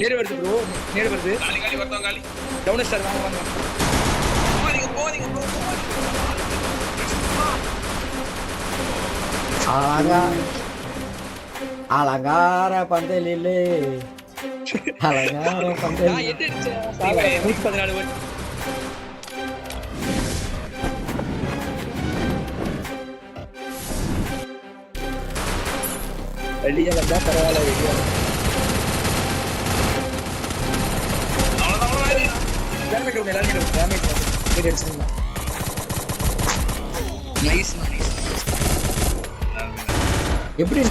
நேரு வருது ப்ரோ, நேரு வருது. காலி காலி வரட்டும் காலி. டவுன் ஸ்டார் வாங்க வாங்க. போதீங்க ப்ரோ. அலங்கார பந்தலிலே அலங்கார பந்தல். நான் எட்டு அடிச்சேன். சாகல 114 ஓட். வெளிய வந்தா பரவாயில்ல வெளிய. டேமேஜ் கொடுங்க எல்லாரும் டேமேஜ் பண்ணி அடிச்சிருங்க. Nice nice. எப்படி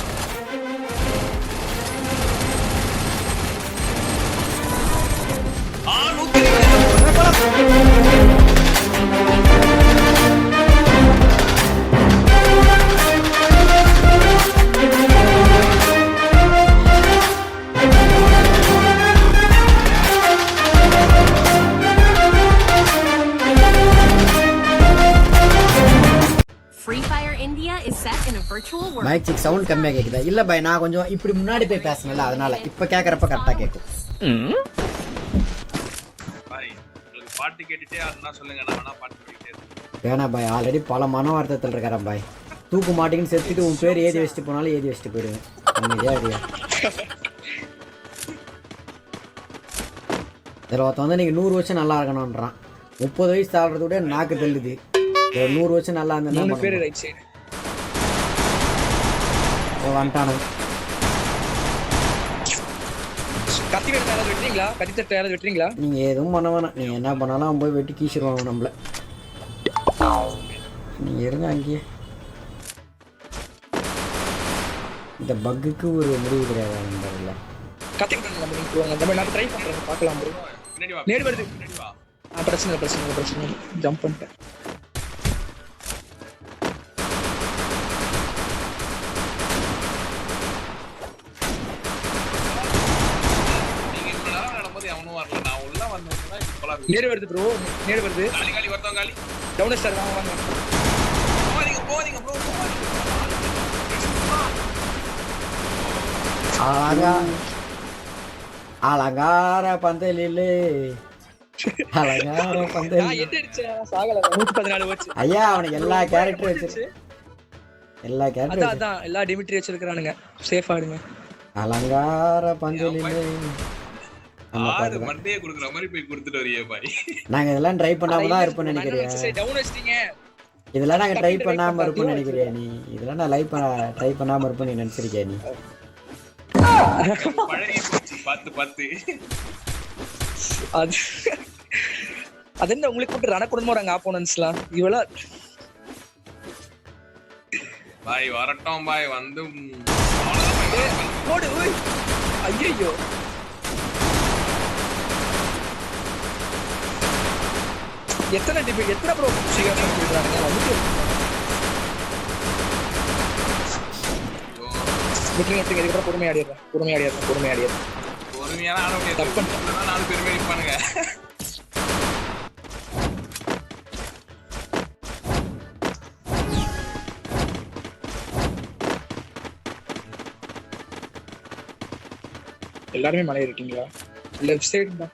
மைக் சிக் சவுண்ட் கம்மியா கேக்குதா? இல்ல பை, நான் கொஞ்சம் இப்படி முன்னாடி போய் பேசணும்ல, அதனால இப்ப கேக்குறப்ப கரெக்டா கேக்கும். பாய் உங்களுக்கு பாட்டு கேட்டுட்டே ஆடுனா சொல்லுங்க, நான் வேணா பாட்டு கேட்டுட்டே இருக்கேன். வேணா பாய், ஆல்ரெடி பல மன வருத்தத்தில் இருக்கிறேன் பாய். தூக்கு மாட்டிங்கன்னு செத்துட்டு உன் பேர் ஏதி வச்சுட்டு போனாலும் ஏதி வச்சுட்டு போயிடுவேன். ஐடியா இதில் ஒருத்த வந்து நீங்கள் 100 வருஷம் நல்லா இருக்கணும்ன்றான். 30 வயசு தாழ்றத விட நாக்கு தள்ளுது. 100 வருஷம் நல்லா இருந்தா பேர் ரைட் சைடு வந்துட்டானு. கத்தி வெட்ட யாராவது வெட்டுறீங்களா? கத்தி தட்ட யாராவது வெட்டுறீங்களா? நீங்கள் எதுவும் பண்ண வேணாம். நீங்கள் என்ன பண்ணாலும் அவன் போய் வெட்டி கீச்சிருவாங்க நம்மள. நீங்கள் இருங்க அங்கேயே. இந்த பக்குக்கு ஒரு முடிவு கிடையாது நம்பரில். கத்தி வெட்டுறாங்க நம்ம நீங்க நம்ம நான் ட்ரை பண்ணுறேன் பார்க்கலாம் ப்ரோ. பின்னாடி வா, நேடு வருது. பின்னாடி வா. பிரச்சனை பிரச்சனை பிரச்சனை ஜம்ப் பண்ணிட்டேன். நேரு வருது ப்ரோ, நேரு வருது. காலி காலி வரட்டும் காலி. டவுன் ஸ்டார் வாங்க வாங்க. போதீங்க ப்ரோ. அலங்கார பந்தலிலே அலங்கார பந்தல். நான் எட்டு அடிச்சேன். சாகல 114 ஓட். ஐயா அவனுக்கு எல்லா கேரக்டரும் வச்சிருக்கு. எல்லா கேரக்டரும் அதான் எல்லா டிமிட்ரி வச்சிருக்கானுங்க. சேஃப் ஆடுங்க. அலங்கார பந்தலிலே ஆறு மண்டையே குடுக்குற மாதிரி போய் கொடுத்துட்டு வரியே பாய். நாங்க இதெல்லாம் ட்ரை பண்ணாம தான் இருப்போம் நினைக்கிறேன். டவுன் வச்சிட்டீங்க. இதெல்லாம் நாங்க ட்ரை பண்ணாம இருப்போம் நினைக்கிறியா நீ? இதெல்லாம் நான் ட்ரை பண்ணாம இருப்போம் நீ நினைச்சிருக்கியா நீ? பழைய போச்சு பாத்து பாத்து. அது என்ன உங்களுக்கு கூப்பிட்டு ரண குடும்பம் வராங்க ஆப்போனன்ட்ஸ்லாம் இவள. பாய் வரட்டும் பாய் வந்து போடு. ஓய் ஐயோ எத்தனை ப்ரோ சீக்கிரம் சொல்றாங்க. வந்து புக்கிங் எடுத்து இதுக்கு பொறுமையா ஆடிடுறேன். பொறுமையான ஆட முடியாது. தப்பு பண்ணா 4 பேர் மேல நிப்பானுங்க. எல்லாரும் மலை இருக்கீங்களா? லெஃப்ட் சைடு தான்.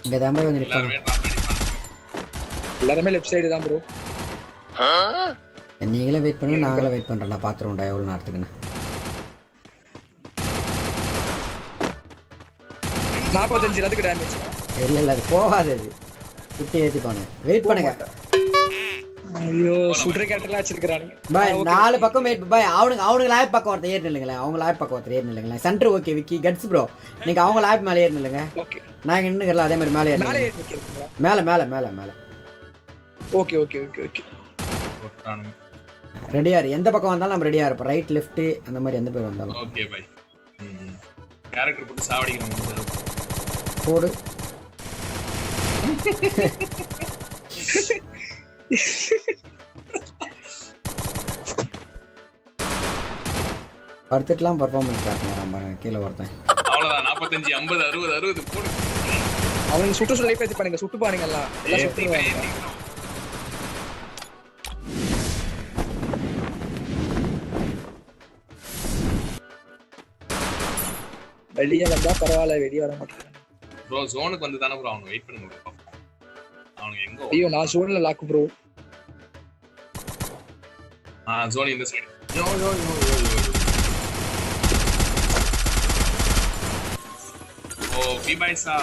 இங்க தான் போய் நிப்பாங்க. எல்லாரும் லெஃப்ட் சைடு தான் ப்ரோ. நீங்களே வெயிட் பண்ணு, நாங்களே வெயிட் பண்றோம். நான் பாத்துறோம்டா எவ்வளவு நேரத்துக்குன்னு. 45 அதுக்கு டேமேஜ். இல்ல அது போகாது. அது குட்டி ஏத்திப்பானே. வெயிட் பண்ணுங்க. ஐயோ சுட்ற கேரக்டர்லாம் வச்சிருக்கானுங்க. பாய் 4 பக்கம் வெயிட் பாய். அவனுங்க லாப் பக்கம் ஒருத்தர் ஏறி நில்லுங்களே. அவங்க லாப் பக்கம் ஒருத்தர் ஏறி நில்லுங்களே. சென்டர் ஓகே விக்கி கட்ஸ் ப்ரோ. நீங்க அவங்க லாப் மேல ஏறி நில்லுங்க. ஓகே. நாங்க நின்னுங்கல அதே மாதிரி மேல ஏறி. மேல ஏறி நிக்கிறீங்களா? மேல. ஓகே. போட்டானுங்க. ரெடியா இரு. எந்த பக்கம் வந்தாலும் நம்ம ரெடியா இருப்போம். ரைட் லெஃப்ட் அந்த மாதிரி எந்த பேர் வந்தாலும். Okay bye. கேரக்டர் போட்டு சாவடிக்கணும். போடு. படுத்துட்டுலாம் பர்ஃபார்மன்ஸ் காட்டுங்க. நம்ம கீழே ஒருத்தன் அவ்வளோதான். 45 50 60 60 போடு. அவங்க சுட்டு சொல்லி பேசி பாருங்க. சுட்டு பாருங்க எல்லாம். வெளியே வந்தா பரவாயில்ல, வெளியே வர மாட்டேன். ப்ரோ ஜோனுக்கு வந்து தானே ப்ரோ அவங்க வெயிட் பண்ணுங்க bro. அவங்க எங்க ஐயோ நான் ஜோன்ல லாக் ப்ரோ. ஜோன் இந்த சைடு. யோ யோ யோ யோ யோ. ஓ பி பைசா.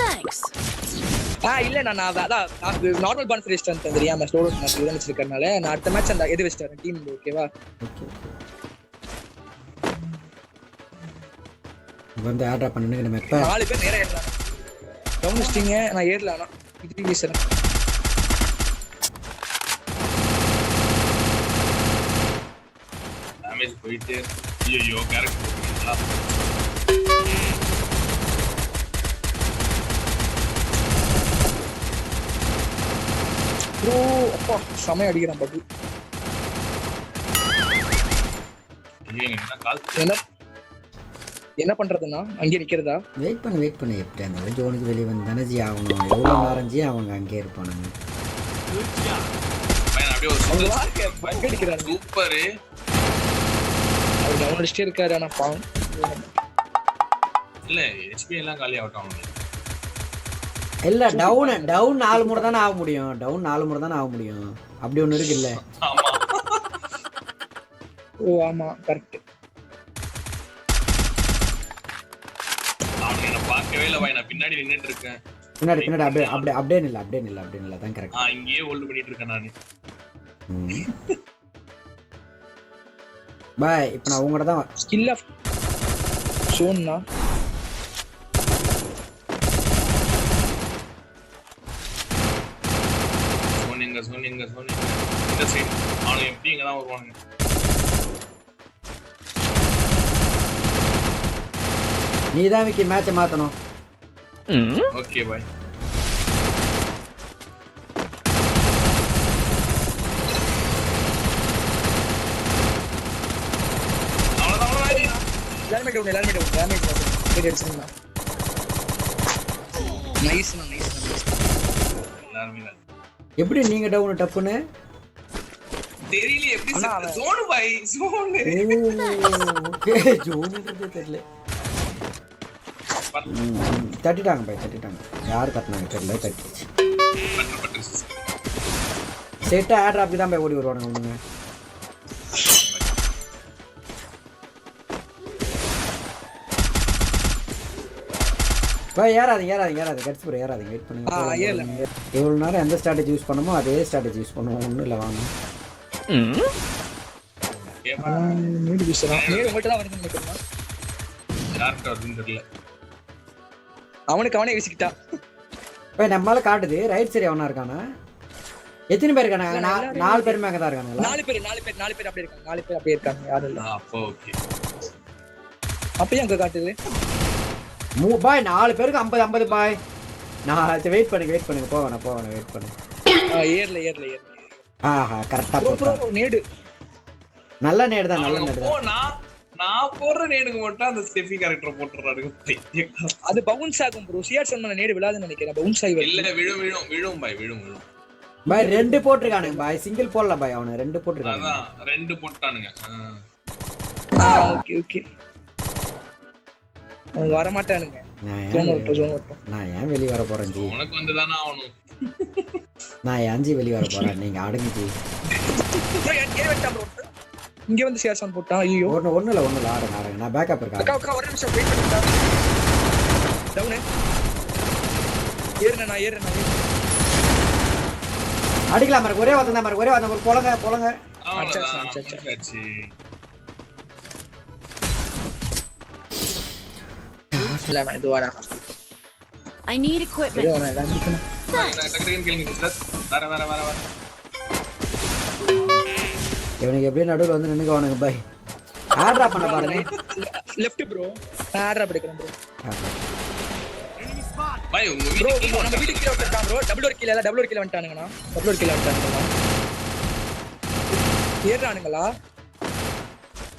Thanks. இல்ல நான் அதான் நார்மல் பான் ஃப்ரீ ஸ்ட்ரென்த் தெரியாம ஸ்லோ நான் இதுல வச்சிருக்கறனால நான் அடுத்த மேட்ச் அந்த எது வெஸ்டர் டீம் ஓகேவா. ஓகே வந்து ஆர்டர் பண்ணுங்க நம்ம இப்ப 4 பேர் நேரா ஏறலாம். டவுன் ஸ்டிங்க நான் ஏறல ஆனா இது வீசறேன். டேமேஜ் போயிட்டே. ஐயோ கேரக்டர் போயிட்டா. ப்ரோ அப்பா சமய அடிக்கிறான் பாபு. என்ன கால் என்ன பண்றதுன்னா அங்கே நிக்கிறதா? வெயிட் பண்ணு எப்படி அந்த ஜோனுக்கு வெளியே வந்து தானே ஜி ஆகணும். எவ்வளோ நேரம் ஜி அவங்க அங்கே இருப்பானுங்க. பையன் அப்படியே ஒரு பங்கு அடிக்கிறாரு. சூப்பர். அவர் டவுன் அடிச்சிட்டே இருக்காரு ஆனா பாவம். இல்ல ஹெச்பி எல்லாம் காலி ஆகட்டும் அவனுக்கு. இல்ல டவுன் 4 முறை தானே ஆக முடியும். டவுன் 4 முறை தானே ஆக முடியும். அப்படி ஒண்ணு இருக்கு இல்ல. ஆமா. ஓ ஆமா கரெக்ட். அவன் என்ன பார்க்கவே இல்ல பாய், நான் பின்னாடி நின்னுட்டு இருக்கேன். பின்னாடி அப்படியே நில்ல தான் கரெக்ட். இங்கேயே ஹோல்ட் பண்ணிட்டு இருக்கேன் நானு. பாய் இப்போ நான் உங்கட தான் ஸ்கில் ஆஃப் சோன்னா சொன்னீங்க இந்த சைடு அவனுக்கு எப்படி இங்க தான் வருவானுங்க. நீ தான் விக்கி மேட்சை மாத்தணும். Okay bye. எல்லாருமே டேமேஜ் சரி அடிச்சுங்க. நைஸ் எல்லாரும் எப்படி நீங்க டவுன் டப்புன்னு தெரியல. எப்படி ஜோன் பாய் ஜோன். ஓகே ஜோன்ன்றது தெரியல. தட்டிட்டாங்க பாய் தட்டிட்டாங்க. யார் தட்டினாங்க தெரியல. தட்டிச்சு செட்டா ஆட் ராப்பி தான் போய் ஓடி வருவானுங்க அவங்க. பாய் ஏறாதீங்க கட்ஸ் ப்ரோ ஏறாதீங்க. வெயிட் பண்ணுங்க. இவ்வளவு நேரம் எந்த ஸ்ட்ராட்டஜி யூஸ் பண்ணமோ அதே ஸ்ட்ராட்டஜி யூஸ் பண்ணுவோம். ஒன்றும் இல்லை வாங்க. நீடு வீசறா. நீடு உங்கள்ட்ட தான் வருதுன்னு நினைக்கிறேன். யார்கிட்ட வருதுன்னு தெரியல. அவனே வீசிக்கிட்டா. பாய் நம்மளால காட்டுது ரைட் சைடு அவனா இருக்கானா? எத்தனை பேர் இருக்காங்க? 4 பேர் மேக தான் இருக்காங்களா? 4 பேர் அப்படியே இருக்காங்க. 4 பேர் அப்படியே இருக்காங்க. யாரும் இல்ல. அப்போ ஓகே. அப்பயே அங்க காட்டுது. பாய் 4 பேருக்கு 50 பாய். நான் வெயிட் பண்ணுங்க போவேன் வெயிட் பண்ணுங்க. ஏர்ல ஆஹா கரெக்ட்டா போறோம். நேடு நல்ல நேடு தான். நான் போற நேடுக்கு மட்டும் அந்த ஸ்டெஃபி கரெக்டர் போட்டுறாருங்க. அது பவுன்ஸ் ஆகும் ப்ரோ. சிஆர் சொன்ன நேடு விழாதுன்னு நினைக்கிறேன். பவுன்ஸ் ஆகி இல்ல விழும் பாய். பாய் 2 போட்டுருக்கானுங்க பாய். சிங்கிள் போடல பாய். அவன 2 போட்டுருக்கானுங்க. அதான் 2 போட்டானுங்க. ஓகே அவங்க வர மாட்டானுங்க. நான் ஏன் வெளிய வர போறேன் ஜி? உனக்கு வந்துதானே ஆவணும். நான் ஏன் வெளிய வர போறேன்? நீங்க அடங்கி ஜி. இங்க வந்து ஷேர் சவுண்ட் போட்டான். ஐயோ ஒண்ணு இல்ல ஆடுங்க. நான் பேக்கப் இருக்கேன். அக்கா ஒரு நிமிஷம் வெயிட் பண்ணுடா. டவுன் ஏறுனா அடிக்கலாம் பாரு. ஒரே வாதம் ஒரு போலங்க. அச்சா. இல்ல நான் இது வரேன். I need equipment. வர. இவனுக்கு எப்படியே நடுவில் வந்து நின்னுக்குவானுங்க பாய். ஆட் டிராப் பண்ண பாருங்க. Left bro. நான் ஆட் டிராப் எடுக்கிறேன் ப்ரோ. பாய் உங்க ப்ரோ நம்ம வீட்டுக்கு கீழ வந்துட்டான் ப்ரோ. டபுள் ஒரு கீழ வந்துட்டானுங்கனா. ஏறானுங்களா?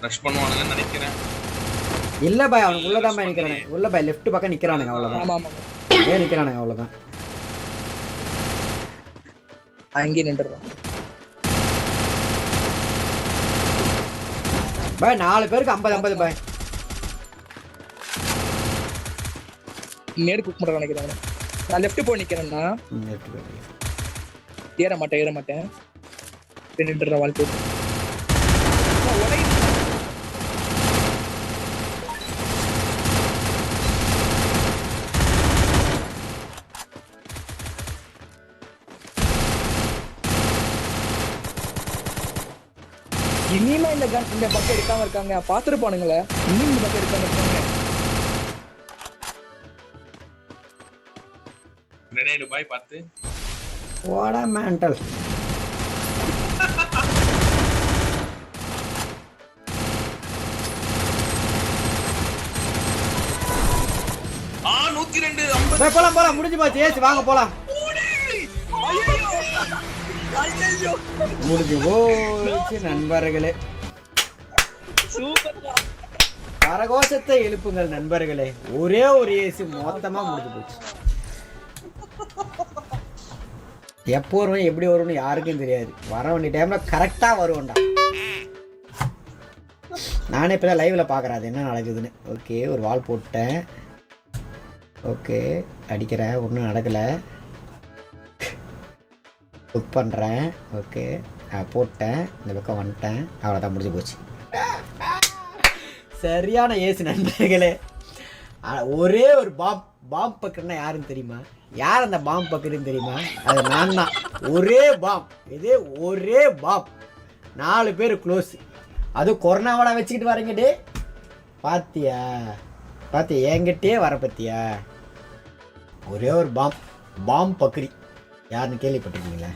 ரஷ் பண்ணுவானுங்கன்னு நினைக்கிறேன். இல்ல பாய் அவனுக்கு உள்ளதான் பாய் நிக்கறானே. உள்ள பாய் லெஃப்ட் பக்கம் நிக்கறானுங்க அவ்வளவுதான். ஆமா. நிக்கறானுங்க அவ்வளவுதான். அங்கே நின்னுறான். பாய் 4 பேருக்கு 50 பாய். நேடு குக் பண்ற நினைக்கிறேன். நான் லெஃப்ட் போய் நிக்கிறேன்னா எடுத்து போயிடு. ஏற மாட்டேன் நின்றுற வாழ்க்கை. இனிமே இந்த பக்கம் எடுக்காம இருக்காங்க, பாத்துருப்பானுங்களே. இன்னும் இந்த பக்கம் எடுக்காம இருக்காங்க. கிரனேட் பாய் பார்த்து போடா மேண்டல். ஆ 102 50. போலாம் முடிஞ்சு போச்சு. ஏசி வாங்க போலாம். முடிஞ்சு போச்சு நண்பர்களே. கரகோஷத்தை எழுப்புங்கள் நண்பர்களே. ஒரே ஒரு ஏசி மொத்தமா முடிஞ்சு போச்சு. எப்போ வருவோம் எப்படி வரும்னு யாருக்கும் தெரியாது. வர வேண்டிய டைம்ல கரெக்டா வருவோம்டா. நானே இப்பதான் லைவ்ல பாக்குறேன் அது என்ன நடக்குதுன்னு. ஓகே ஒரு வால் போட்டேன். ஓகே அடிக்கிறேன், ஒன்றும் நடக்கலை. புக் பண்ணுறேன். ஓகே போட்டேன், இந்த பக்கம் வந்துட்டேன். அவ்வளோதான் முடிஞ்சு போச்சு. சரியான ஏசு நண்பர்களே. ஒரே ஒரு பாம் பக்கம்னா யாருன்னு தெரியுமா? யார் அந்த பாம் பக்கத்துன்னு தெரியுமா? அது நான் தான். ஒரே பாம், இதே ஒரே பாம், 4 பேர் க்ளோஸ். அதுவும் கொரோனாவோட வச்சுக்கிட்டு வரீங்க. டே பாத்தியா என்கிட்டே வர பத்தியா? ஒரே ஒரு பாம் பக்ரி. யாருன்னு கேள்விப்பட்டிருக்கீங்களா?